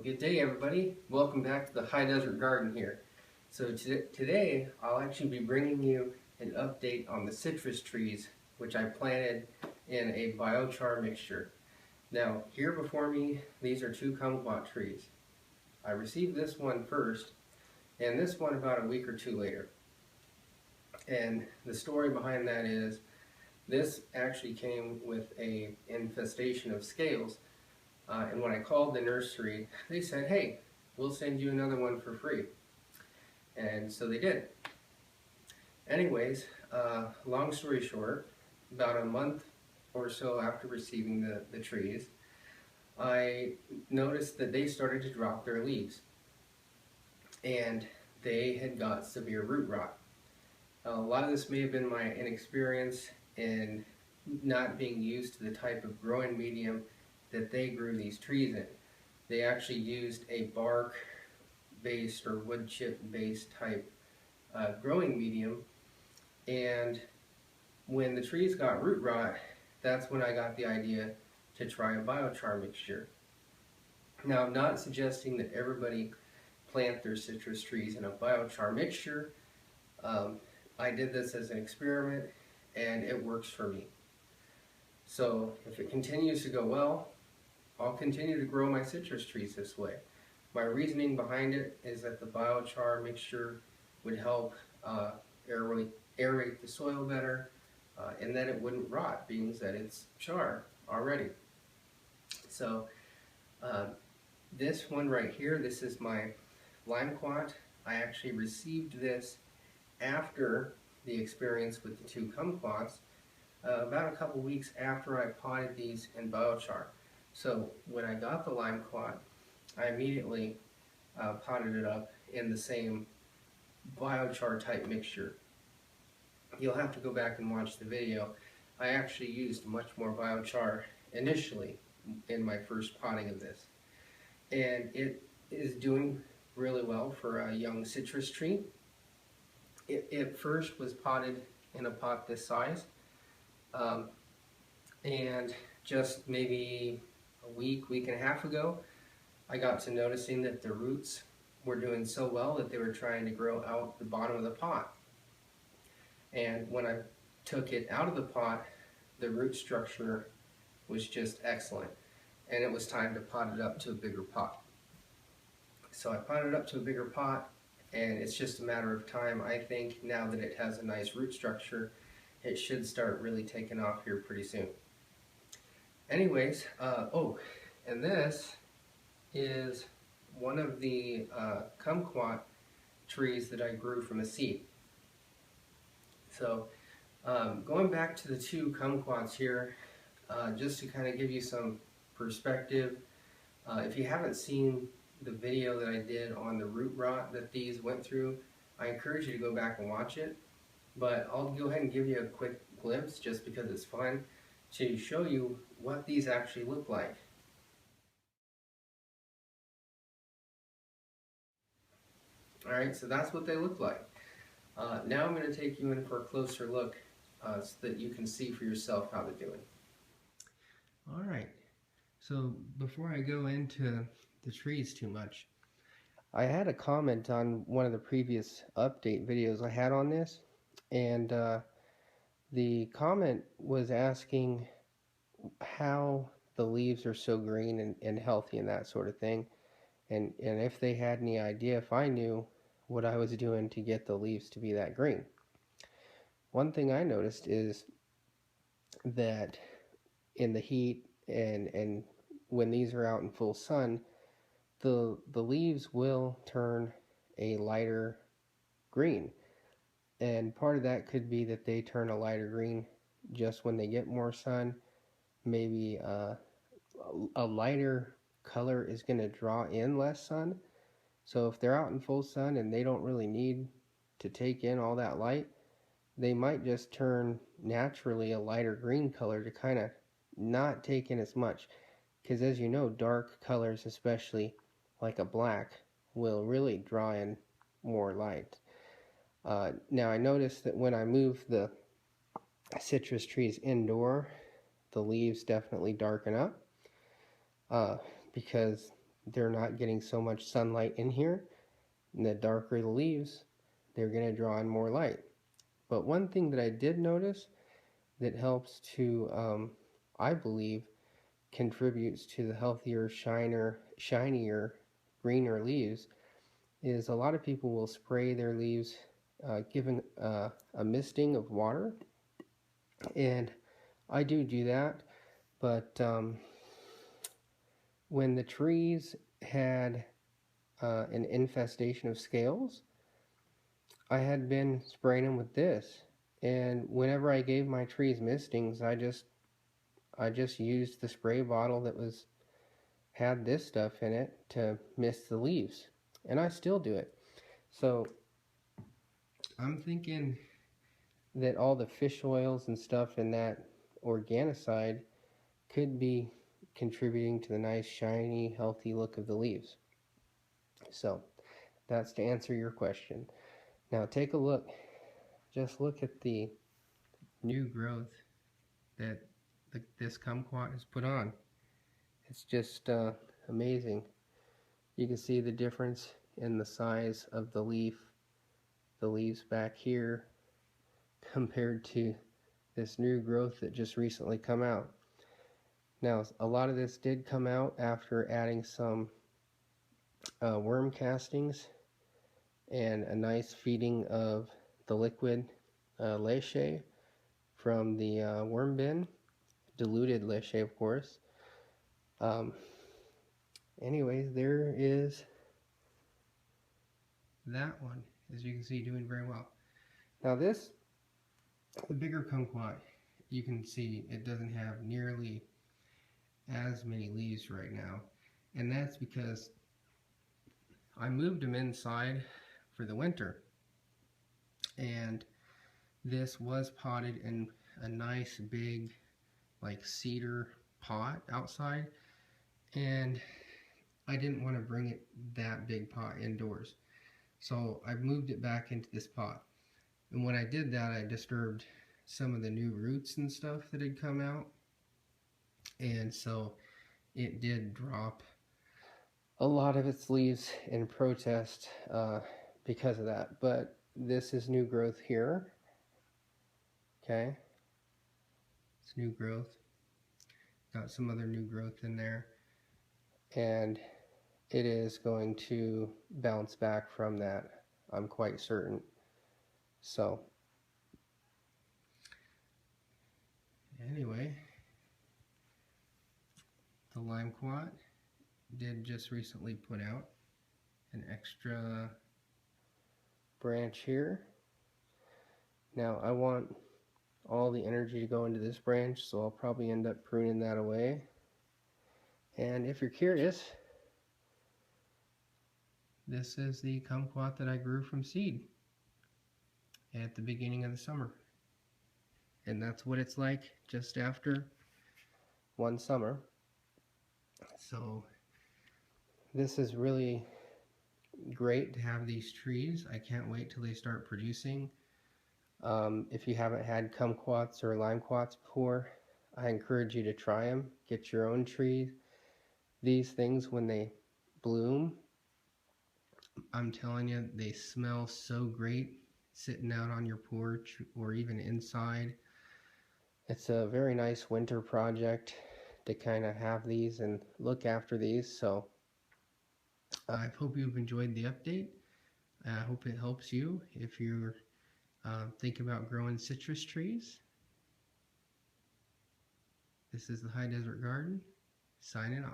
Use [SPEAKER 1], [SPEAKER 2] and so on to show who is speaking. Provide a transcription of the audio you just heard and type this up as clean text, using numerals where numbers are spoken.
[SPEAKER 1] Good day, everybody. Welcome back to the High Desert Garden here. So today I'll actually be bringing you an update on the citrus trees which I planted in a biochar mixture. Now here before me, these are two kumquat trees. I received this one first and this one about a week or two later. And the story behind that is this actually came with an infestation of scales. And when I called the nursery, they said, hey, we'll send you another one for free. And so they did. Anyways, long story short, about a month or so after receiving the trees, I noticed that they started to drop their leaves. And they had got severe root rot. A lot of this may have been my inexperience in not being used to the type of growing medium that they grew these trees in. They actually used a bark-based or wood chip-based type growing medium, and when the trees got root rot, that's when I got the idea to try a biochar mixture. Now, I'm not suggesting that everybody plant their citrus trees in a biochar mixture. I did this as an experiment and it works for me. So if it continues to go well, I'll continue to grow my citrus trees this way. My reasoning behind it is that the biochar mixture would help aerate the soil better, and then it wouldn't rot, being that it's char already. So this one right here, this is my limequat. I actually received this after the experience with the two kumquats, about a couple weeks after I potted these in biochar. So when I got the limequat, I immediately potted it up in the same biochar type mixture. You'll have to go back and watch the video. I actually used much more biochar initially in my first potting of this. And it is doing really well for a young citrus tree. It first was potted in a pot this size. And just maybe a week and a half ago, I got to noticing that the roots were doing so well that they were trying to grow out the bottom of the pot. And when I took it out of the pot, the root structure was just excellent. And it was time to pot it up to a bigger pot. So I potted it up to a bigger pot, and it's just a matter of time. I think now that it has a nice root structure, it should start really taking off here pretty soon. Anyways, oh, and this is one of the kumquat trees that I grew from a seed. So going back to the two kumquats here, just to kind of give you some perspective, if you haven't seen the video that I did on the root rot that these went through, I encourage you to go back and watch it. But I'll go ahead and give you a quick glimpse just because it's fun to show you what these actually look like. Alright, so that's what they look like. Now I'm going to take you in for a closer look so that you can see for yourself how they're doing. Alright, so before I go into the trees too much, I had a comment on one of the previous update videos I had on this, and the comment was asking how the leaves are so green and healthy and that sort of thing, and if they had any idea, if I knew what I was doing to get the leaves to be that green. One thing I noticed is that in the heat and when these are out in full sun, the leaves will turn a lighter green. And part of that could be that they turn a lighter green just when they get more sun. Maybe a lighter color is going to draw in less sun. So if they're out in full sun and they don't really need to take in all that light, they might just turn naturally a lighter green color to kind of not take in as much. Because as you know, dark colors, especially like a black, will really draw in more light. Now I noticed that when I move the citrus trees indoor, the leaves definitely darken up because they're not getting so much sunlight in here, and the darker the leaves, they're going to draw in more light. But one thing that I did notice that helps to, I believe, contributes to the healthier, shinier, greener leaves is a lot of people will spray their leaves, giving a misting of water, and I do that. But when the trees had an infestation of scales, I had been spraying them with this, and whenever I gave my trees mistings, I just used the spray bottle that had this stuff in it to mist the leaves, and I still do it. So I'm thinking that all the fish oils and stuff in that organicide could be contributing to the nice, shiny, healthy look of the leaves. So that's to answer your question. Now take a look. Just look at the new growth that this kumquat has put on. It's just amazing. You can see the difference in the size of the leaves back here compared to this new growth that just recently come out. Now, a lot of this did come out after adding some worm castings and a nice feeding of the liquid leche from the worm bin, diluted leche, of course. Anyways, there is that one, as you can see, doing very well. Now this, the bigger kumquat, you can see it doesn't have nearly as many leaves right now, and that's because I moved them inside for the winter, and this was potted in a nice big like cedar pot outside, and I didn't want to bring it that big pot indoors, so I moved it back into this pot. And when I did that, I disturbed some of the new roots and stuff that had come out, and so it did drop a lot of its leaves in protest because of that. But this is new growth here. Okay, it's new growth. Got some other new growth in there, and it is going to bounce back from that, I'm quite certain. So anyway, the limequat did just recently put out an extra branch here. Now I want all the energy to go into this branch, so I'll probably end up pruning that away. And if you're curious, this is the kumquat that I grew from seed at the beginning of the summer. And that's what it's like just after one summer. So this is really great to have these trees. I can't wait till they start producing. If you haven't had kumquats or limequats before, I encourage you to try them. Get your own trees. These things, when they bloom, I'm telling you, they smell so great sitting out on your porch or even inside. It's a very nice winter project to kind of have these and look after these. So I hope you've enjoyed the update. I hope it helps you if you're thinking about growing citrus trees. This is the High Desert Garden, signing off.